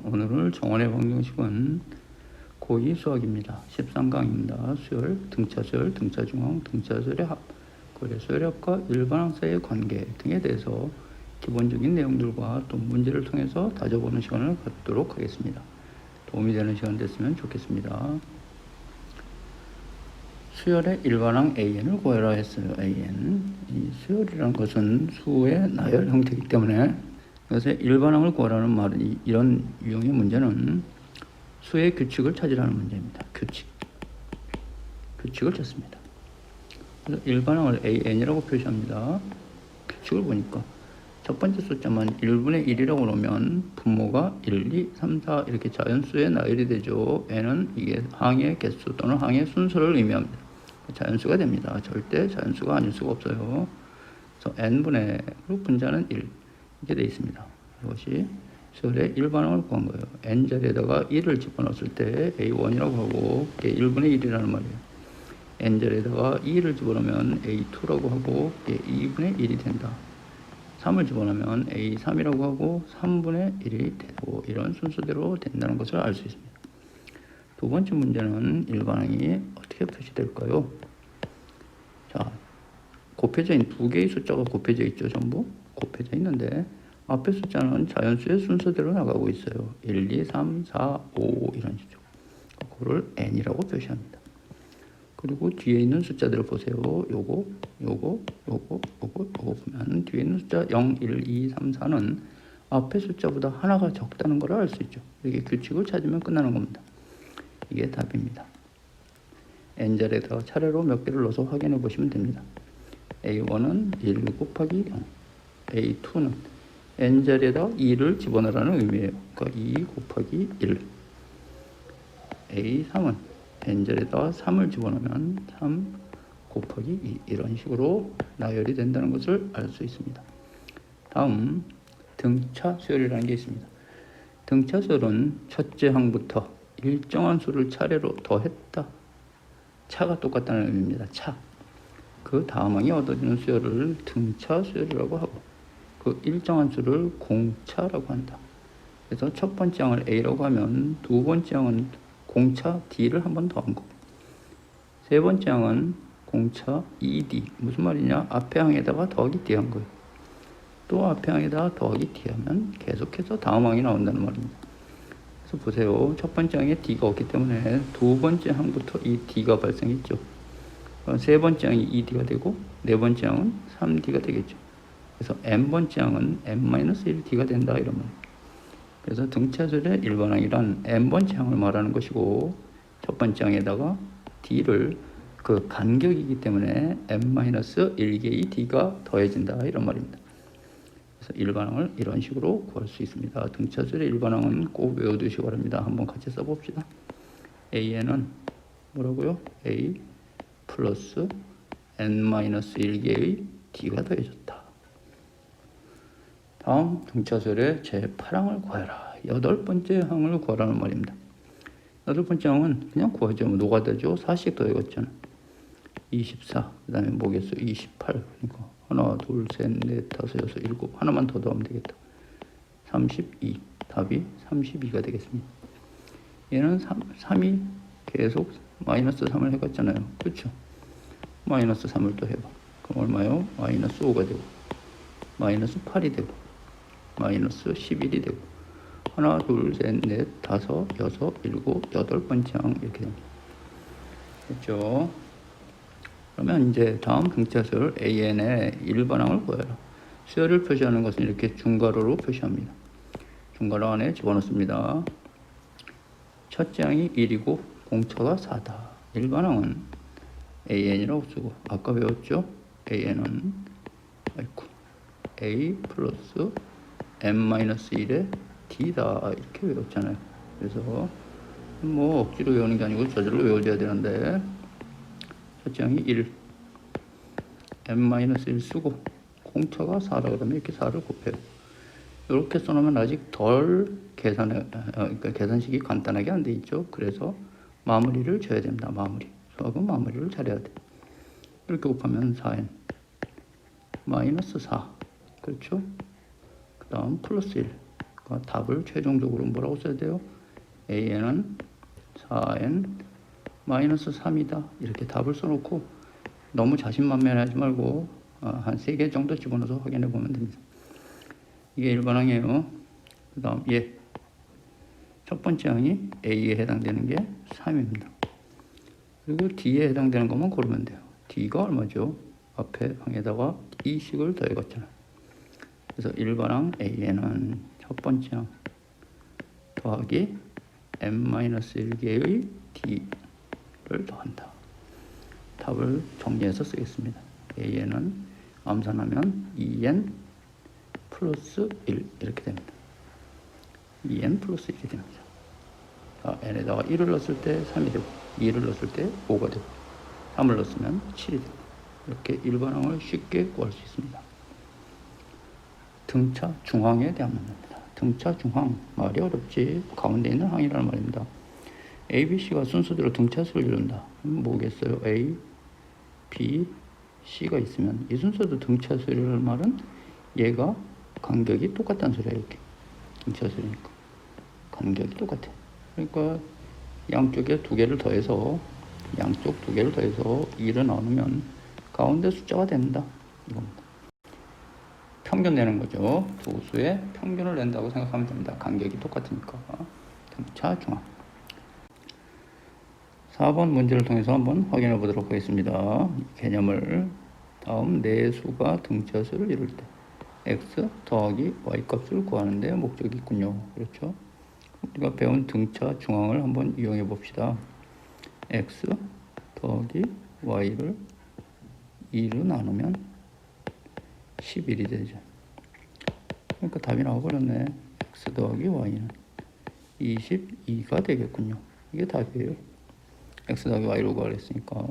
오늘 정원의 방정식은 고2 수학입니다. 13강입니다. 수열, 등차수열, 등차중앙, 등차수열의 합, 거래수열의 합과 일반항 사이의 관계 등에 대해서 기본적인 내용들과 또 문제를 통해서 다져보는 시간을 갖도록 하겠습니다. 도움이 되는 시간 됐으면 좋겠습니다. 수열의 일반항 AN을 구하라 했어요. AN. 이 수열이라는 것은 수의 나열 형태이기 때문에 이것의 일반항을 구하라는 말은 이런 유형의 문제는 수의 규칙을 찾으라는 문제입니다. 규칙을 찾습니다. 그래서 일반항을 AN이라고 표시합니다. 규칙을 보니까 첫 번째 숫자만 1분의 1이라고 놓으면 분모가 1, 2, 3, 4 이렇게 자연수의 나열이 되죠. n은 이게 항의 개수 또는 항의 순서를 의미합니다. 자연수가 됩니다. 절대 자연수가 아닐 수가 없어요. 그래서 n분의 분자는 1 이렇게 되어 있습니다. 이것이 수열의 일반항을 구한 거예요. n자리에다가 1을 집어넣었을 때 a1이라고 하고 이게 1분의 1이라는 말이에요. n자리에다가 2를 집어넣으면 a2라고 하고 이게 2분의 1이 된다. 3을 집어넣으면 a3이라고 하고 3분의 1이 되고 이런 순서대로 된다는 것을 알 수 있습니다. 두 번째 문제는 일반항이 어떻게 표시될까요? 자, 곱해져 있는 두 개의 숫자가 곱해져 있죠. 전부 곱해져 있는데 앞에 숫자는 자연수의 순서대로 나가고 있어요. 1, 2, 3, 4, 5 이런 식으로. 그거를 n이라고 표시합니다. 그리고 뒤에 있는 숫자들을 보세요. 요거 보면 뒤에 있는 숫자 0, 1, 2, 3, 4는 앞에 숫자보다 하나가 적다는 걸 알 수 있죠. 이렇게 규칙을 찾으면 끝나는 겁니다. 이게 답입니다. n자리에다가 차례로 몇 개를 넣어서 확인해 보시면 됩니다. a1은 1 곱하기 0, a2는 n자리에다가 2를 집어넣으라는 의미예요. 그러니까 2 곱하기 1, a3은 n자리에다가 3을 집어넣으면 3 곱하기 2 이런 식으로 나열이 된다는 것을 알 수 있습니다. 다음 등차수열이라는 게 있습니다. 등차수열은 첫째 항부터 일정한 수를 차례로 더했다. 차가 똑같다는 의미입니다. 차. 그 다음 항이 얻어지는 수열을 등차수열이라고 하고 그 일정한 수를 공차라고 한다. 그래서 첫 번째 항을 A라고 하면 두 번째 항은 공차 D를 한 번 더한 거. 세 번째 항은 공차 ED. 무슨 말이냐? 앞에 항에다가 더하기 D 한 거예요. 또 앞에 항에다가 더하기 D 하면 계속해서 다음 항이 나온다는 말입니다. 그래서 보세요. 첫 번째 항에 D가 없기 때문에 두 번째 항부터 이 D가 발생했죠. 세 번째 항이 ED가 되고 네 번째 항은 3D가 되겠죠. 그래서 n번째 항은 n-1D가 된다 이런 말. 그래서 등차수열의 일반항이란 n번째 항을 말하는 것이고 첫 번째 항에다가 D를 그 간격이기 때문에 n-1개의 D가 더해진다 이런 말입니다. 그래서 일반항을 이런 식으로 구할 수 있습니다. 등차수열의 일반항은 꼭 외워두시기 바랍니다. 한번 같이 써봅시다. AN은 뭐라고요? A 플러스 n-1개의 D가 더해졌다. 다음 등차수열의 제8항을 구하라. 8번째 항을 구하라는 말입니다. 8번째 항은 그냥 구하죠. 노가다죠. 4씩 더해갔잖아. 24, 그 다음에 뭐겠어? 28. 그러니까 하나, 둘, 셋, 넷, 다섯, 여섯, 일곱. 하나만 더 더하면 되겠다. 32. 답이 32가 되겠습니다. 얘는 3이 계속 마이너스 3을 해갔잖아요. 그렇죠? 마이너스 3을 또 해봐. 그럼 얼마요? 마이너스 5가 되고 마이너스 8이 되고 마이너스 11이 되고 하나, 둘, 셋, 넷, 다섯, 여섯, 일곱, 8번째 항 이렇게 됩니다. 됐죠? 그러면 이제 다음 등차수열 AN의 일반항을 구해라. 수열을 표시하는 것은 이렇게 중괄호로 표시합니다. 중괄호 안에 집어넣습니다. 첫째 항이 1이고 공차가 4다. 일반항은 AN이라고 쓰고 아까 배웠죠? AN은 A 플러스 n-1의 D다 이렇게 외웠잖아요. 그래서 뭐 억지로 외우는 게 아니고 저절로 외워줘야 되는데 첫째 항이 1 n-1 쓰고 공차가 4라 그러면 이렇게 4를 곱해요. 이렇게 써놓으면 아직 덜 그러니까 계산식이 간단하게 안 돼 있죠. 그래서 마무리를 줘야 됩니다. 수학은 마무리를 잘해야 돼. 이렇게 곱하면 4n 마이너스 4 그렇죠? 그 다음 플러스 1 그러니까 답을 최종적으로 뭐라고 써야 돼요? AN은 4N 마이너스 3이다. 이렇게 답을 써놓고 너무 자신만만하지 말고 한 3개 정도 집어넣어서 확인해 보면 됩니다. 이게 1번항이에요. 그 다음 첫 번째 항이 A에 해당되는 게 3입니다. 그리고 D에 해당되는 것만 고르면 돼요. D가 얼마죠? 앞에 항에다가 2식을 더해갔잖아요. 그래서 1번항 A에는 첫 번째 항 더하기 n-1개의 D를 더한다. 답을 정리해서 쓰겠습니다. A에는 암산하면 2n 플러스 1 이렇게 됩니다. 2n 플러스 1이 됩니다. 자, n에다가 1을 넣었을 때 3이 되고 2를 넣었을 때 5가 되고 3을 넣었으면 7이 되고 이렇게 1번항을 쉽게 구할 수 있습니다. 등차 중항에 대한 문제입니다. 등차 중항 말이 어렵지 가운데 있는 항이라는 말입니다. A, B, C가 순서대로 등차수를 이룬다. 뭐겠어요? A, B, C가 있으면 이 순서도 등차수라는 말은 얘가 간격이 똑같다는 소리야. 이렇게 등차수니까 간격이 똑같아. 그러니까 양쪽에 두 개를 더해서 양쪽 두 개를 더해서 2를 나누면 가운데 숫자가 된다. 이겁니다. 평균 내는 거죠. 두 수의 평균을 낸다고 생각하면 됩니다. 간격이 똑같으니까. 등차 중항. 4번 문제를 통해서 한번 확인해 보도록 하겠습니다. 개념을 다음 네 수가 등차수를 이룰 때 x 더하기 y 값을 구하는 데 목적이 있군요. 그렇죠? 우리가 배운 등차 중항을 한번 이용해 봅시다. x 더하기 y를 2로 나누면 11이 되죠. 그러니까 답이 나와버렸네. x 더하기 y는 22가 되겠군요. 이게 답이에요. x 더하기 y로 구하랬으니까.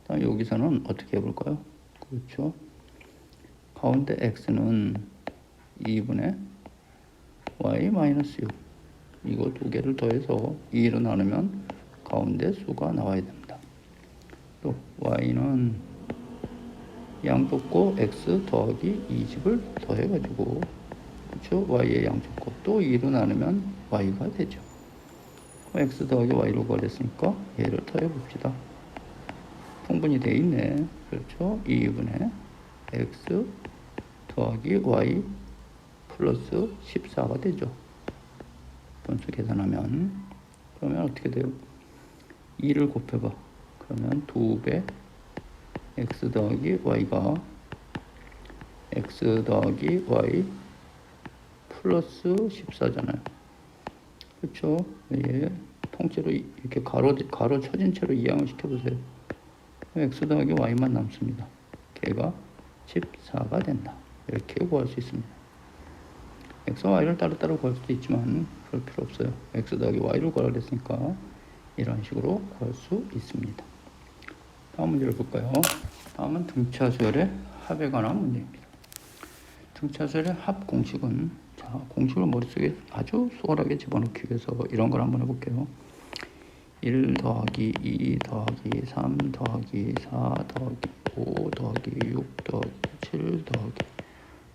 다음 여기서는 어떻게 해볼까요? 그렇죠. 가운데 x는 2분의 y 마이너스 6. 이거 두 개를 더해서 2로 나누면 가운데 수가 나와야 됩니다. 또 y는 양쪽 거 x 더하기 20을 더해가지고 그렇죠? y의 양쪽 거 또 2로 나누면 y가 되죠. x 더하기 y로 구하랬으니까 얘를 더해봅시다. 통분이 돼 있네. 그렇죠? 2분의 x 더하기 y 플러스 14가 되죠. 분수 계산하면 그러면 어떻게 돼요? 2를 곱해봐. 그러면 2배 x 더하기 y가 x 더하기 y 플러스 14잖아요. 그렇죠? 예, 통째로 이렇게 가로 쳐진 채로 이항을 시켜보세요. x 더하기 y만 남습니다. 걔가 14가 된다. 이렇게 구할 수 있습니다. x와 y를 따로따로 구할 수도 있지만 그럴 필요 없어요. x 더하기 y를 구하라 했으니까 이런 식으로 구할 수 있습니다. 다음 문제를 볼까요? 다음은 등차수열의 합에 관한 문제입니다. 등차수열의 합 공식은 자, 공식을 머릿속에 아주 수월하게 집어넣기 위해서 이런 걸 한번 해볼게요. 1 더하기 2 더하기 3 더하기 4 더하기 5 더하기 6 더하기 7 더하기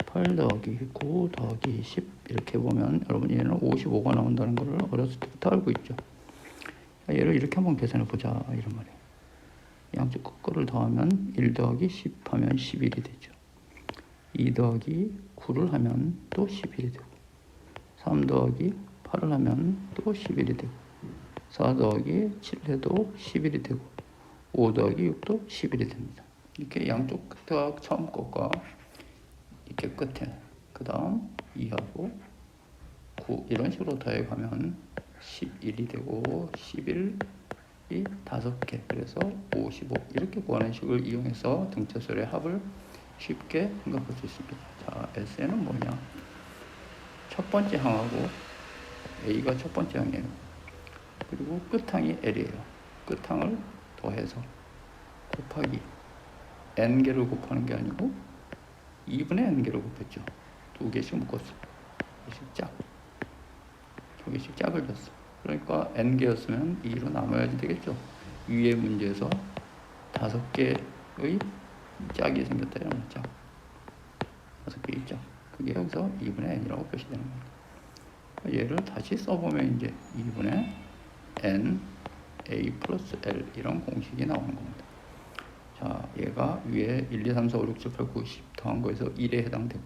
8 더하기 9 더하기 10 이렇게 보면 여러분 얘는 55가 나온다는 걸 어렸을 때부터 알고 있죠. 얘를 이렇게 한번 계산해 보자 이런 말이에요. 양쪽 거를 더하면 1 더하기 10 하면 11이 되죠. 2 더하기 9를 하면 또 11이 되고 3 더하기 8을 하면 또 11이 되고 4 더하기 7 해도 11이 되고 5 더하기 6도 11이 됩니다. 이렇게 양쪽 끝에 처음 것과 이렇게 끝에 그 다음 2하고 9 이런 식으로 더해가면 11이 되고 11이 5개 그래서 55 이렇게 구하는 식을 이용해서 등차수열의 합을 쉽게 생각할 수 있습니다. 자, SN은 뭐냐? 첫 번째 항하고 A가 첫 번째 항이에요. 그리고 끝항이 L이에요. 끝항을 더해서 곱하기 N개를 곱하는 게 아니고 2분의 N개를 곱했죠. 두 개씩 묶었어. 두 개씩 짝을 줬어. 그러니까 N개였으면 2로 나눠야지 되겠죠. 위의 문제에서 5개의 짝이 생겼다 이런 짝. 5개의 짝. 그게 여기서 2분의 N이라고 표시되는 겁니다. 얘를 다시 써보면 이제 2분의 n a 플러스 l 이런 공식이 나오는 겁니다. 자, 얘가 위에 1, 2, 3, 4, 5, 6, 7, 8, 9, 10 더한 거에서 1에 해당되고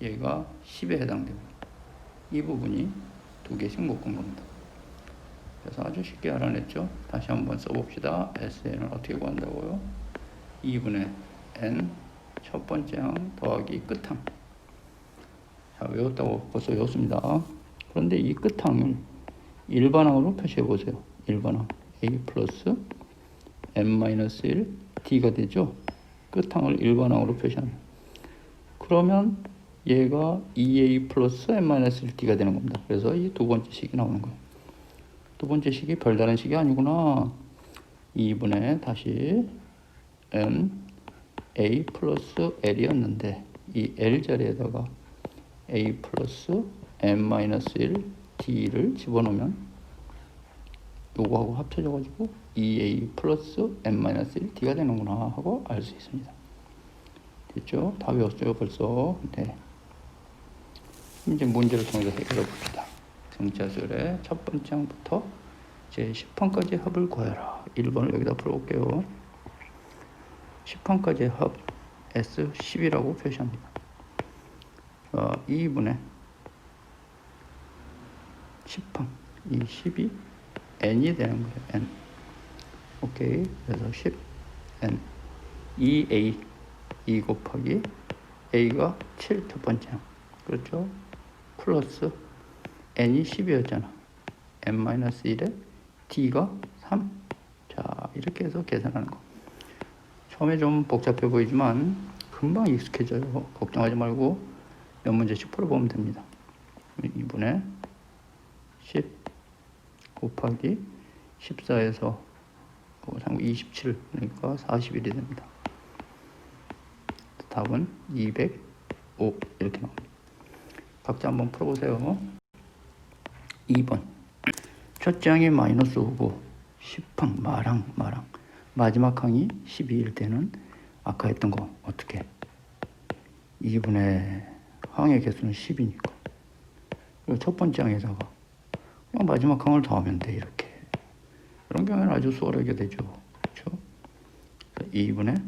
얘가 10에 해당되고 이 부분이 두 개씩 묶은 겁니다. 그래서 아주 쉽게 알아냈죠. 다시 한번 써봅시다. SN을 어떻게 구한다고요? 2분의 n 첫 번째 항 더하기 끝항. 자, 외웠다고 벌써 외웠습니다. 그런데 이 끝항을 일반항으로 표시해 보세요. 일반항 a 플러스 n-1 d가 되죠. 끝항을 일반항으로 표시하면 그러면 얘가 2a 플러스 n-1 d가 되는 겁니다. 그래서 이 두 번째 식이 나오는 거예요. 두 번째 식이 별다른 식이 아니구나. 2분의 다시 n a 플러스 l이었는데 이 l 자리에다가 a 플러스 n-1 d를 집어넣으면 요거하고 합쳐져 가지고 2a 플러스 n-1 d가 되는구나 하고 알 수 있습니다. 됐죠? 다 외웠어요 벌써. 네. 이제 문제를 통해서 해결해 봅시다. 등차수열의 첫 번째 항부터 제 10항까지 합을 구해라. 1번을 여기다 풀어볼게요. 10항까지의 합 S10이라고 표시합니다. 2분의 10항 이 10이 n이 되는 거예요. n. 오케이. 그래서 10 n 2a 2 곱하기 a가 7 첫 번째 항. 그렇죠? 플러스 n이 10이었잖아. n-1에 d가 3. 자, 이렇게 해서 계산하는 거. 처음에 좀 복잡해 보이지만 금방 익숙해져요. 걱정하지 말고 몇 문제씩 풀어보면 됩니다. 2분의 10 곱하기 14에서 27, 그러니까 41이 됩니다. 답은 205 이렇게 나옵니다. 각자 한번 풀어보세요. 2번 첫째 항이 마이너스 5고 10항 마랑 마지막 항이 12일 때는 아까 했던 거 어떻게 2분의 항의 개수는 10이니까 그리고 첫 번째 항에다가 그냥 마지막 항을 더하면 돼. 이렇게 이런 경우에는 아주 수월하게 되죠. 그렇죠? 2분의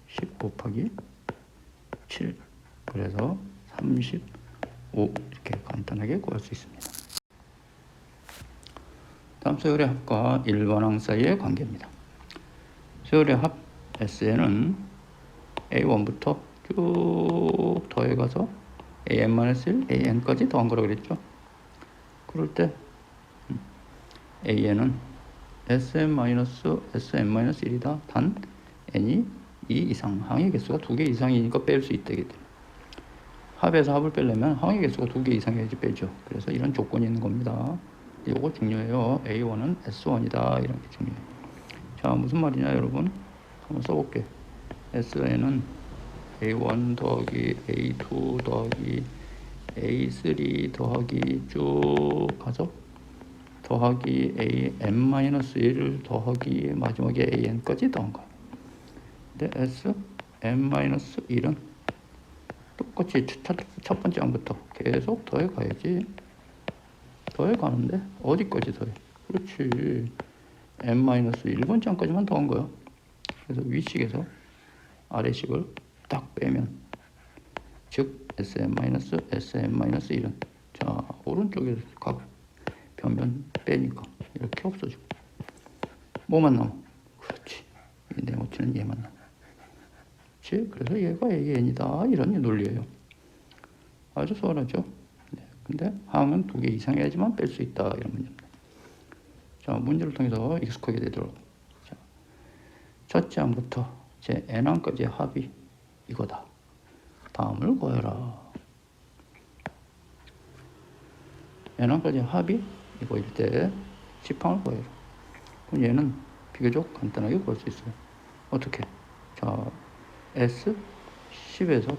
10 곱하기 7 그래서 35 이렇게 간단하게 구할 수 있습니다. 다음 세월의 합과 일반항 사이의 관계입니다. 세월의 합 SN은 A1부터 쭉 더해가서 AN-1, AN까지 더한 거라고 그랬죠. 그럴 때 AN은 SM-SM-1이다. 단 N이 2 이상, 항의 개수가 2개 이상이니까 뺄 수 있다게 돼요. 합에서 합을 빼려면 항의 개수가 2개 이상이어야지 빼죠. 그래서 이런 조건이 있는 겁니다. 이거 중요해요. A1은 S1이다. 이런 게 중요해요. 자, 무슨 말이냐 여러분? 한번 써볼게. SN은 A1 더하기 A2 더하기 A3 더하기 쭉 가서 더하기 AN-1 더하기 마지막에 AN까지 더한 거야. 근데 SM-1은 똑같이 첫 번째 항부터 계속 더해 가야지. 더해 가는데 어디까지 더해? 그렇지. n-1번째 항까지만 더한 거야. 그래서 위식에서 아래식을 딱 빼면 즉 SM-SM-1은 자 오른쪽에서 각 변변 빼니까 이렇게 없어지고 뭐만 남아? 그렇지. 이 네모치는 얘만 남아. 그렇지. 그래서 얘가 AN이다. 이런 논리예요. 아주 수월하죠. 네. 근데 항은 2개 이상해야지만 뺄 수 있다. 이런 문제입니다. 자, 문제를 통해서 익숙하게 되도록. 자, 첫째 항부터 제 n항까지의 합이 이거다. 다음을 구해라. n항까지의 합이 이거일 때 10항을 구해라. 그럼 얘는 비교적 간단하게 구할 수 있어요. 어떻게? 자, S 10에서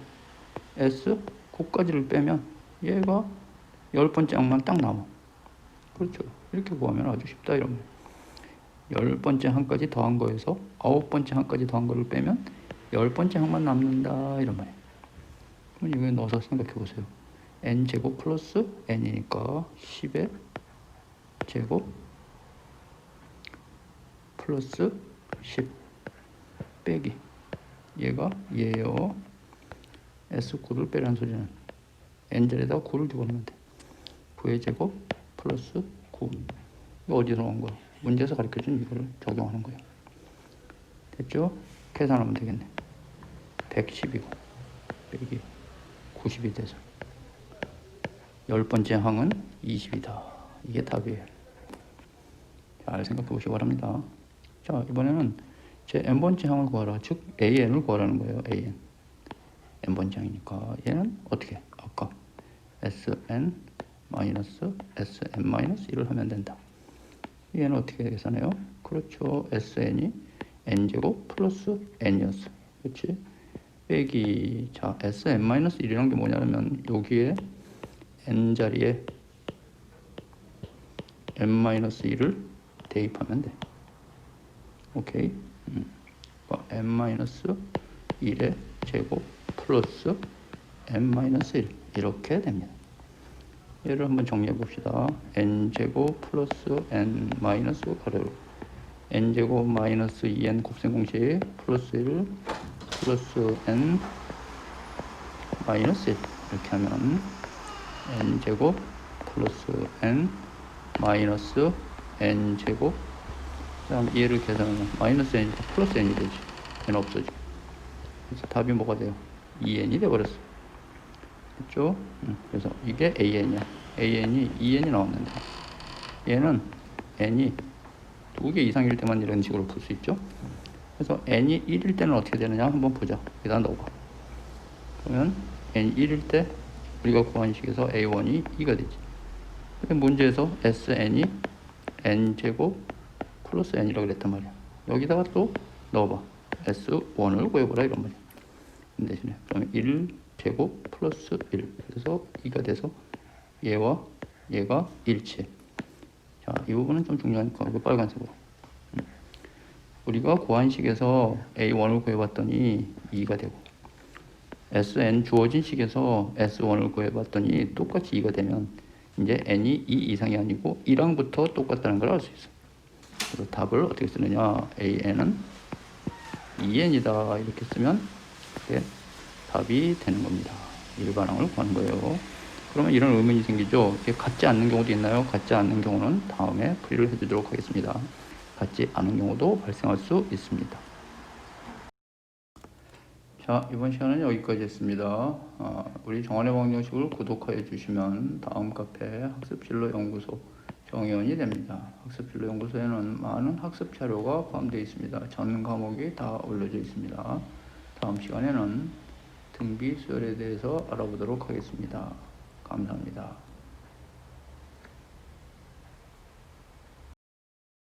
S 9까지를 빼면 얘가 10번째 항만 딱 남아. 그렇죠. 이렇게 구하면 아주 쉽다 이런 거예요. 10번째 항까지 더한 거에서 9번째 항까지 더한 거를 빼면 10번째 항만 남는다 이런 말이에요. 그럼 이거 넣어서 생각해 보세요. n제곱 플러스 n이니까 10의 제곱 플러스 10 빼기 얘가 얘요. S9를 빼라는 소리는 n절에다가 9를 집어넣으면 돼. 9의 제곱 플러스 9. 이거 어디서 나온 거야? 문제에서 가르쳐준 이거를 적용하는 거예요. 됐죠? 계산하면 되겠네. 110이고 빼기 90이 돼서 10번째 항은 20이다. 이게 답이에요. 잘 생각해 보시기 바랍니다. 자, 이번에는 제 n번째 항을 구하라. 즉 an을 구하라는 거예요. an. n번째 항이니까 얘는 어떻게? 아까 sn 마이너스 sn 마이너스 1을 하면 된다. 얘는 어떻게 계산해요? 그렇죠. sn이 n제곱 플러스 n이었어. 그렇지? 빼기 자 sn 마이너스 1이란 게 뭐냐면 여기에 n 자리에 n 마이너스 1을 대입하면 돼. 오케이. n 마이너스 1의 제곱 플러스 n 마이너스 1 이렇게 됩니다. 얘를 한번 정리해 봅시다. n 제곱 플러스 n 마이너스 가로로 n 제곱 마이너스 2n 곱셈 공식 플러스 1 플러스 n 마이너스 1 이렇게 하면 n 제곱 플러스 n 마이너스 n 제곱 그다음 얘를 계산하면 마이너스 n이니까 플러스 n이 되지. n 없어지. 그래서 답이 뭐가 돼요? 2n이 돼버렸어. 그렇죠? 그래서 이게 an이야. an이 2n이 나왔는데 얘는 n이 2개 이상일 때만 이런 식으로 풀 수 있죠. 그래서 n이 1일 때는 어떻게 되느냐 한번 보자. 여기다 넣어봐. 그러면 n이 1일 때 우리가 구한 식에서 a1이 2가 되지. 근데 문제에서 sn이 n제곱 플러스 n이라고 그랬단 말이야. 여기다가 또 넣어봐. s1을 구해보라 이런 말이야. 대신에 그러면 1제곱 플러스 1 그래서 2가 돼서 얘와 얘가 일치해. 자, 이 부분은 좀 중요하니까 이거 빨간색으로. 우리가 구한 식에서 a1을 구해봤더니 2가 되고 sn 주어진 식에서 s1을 구해봤더니 똑같이 2가 되면 이제 n이 2 이상이 아니고 1항부터 똑같다는 걸 알 수 있어. 그래서 답을 어떻게 쓰느냐? an은 2n이다 이렇게 쓰면 그게 답이 되는 겁니다. 일반항을 구하는 거예요. 그러면 이런 의문이 생기죠. 이게 같지 않는 경우도 있나요? 같지 않는 경우는 다음에 풀이를 해주도록 하겠습니다. 같지 않은 경우도 발생할 수 있습니다. 자, 이번 시간은 여기까지 했습니다. 우리 정원의 방정식을 구독하여 주시면 다음 카페 학습진로 연구소 정의원이 됩니다. 학습진로 연구소에는 많은 학습 자료가 포함되어 있습니다. 전 과목이 다 올려져 있습니다. 다음 시간에는 등비 수열에 대해서 알아보도록 하겠습니다. 감사합니다.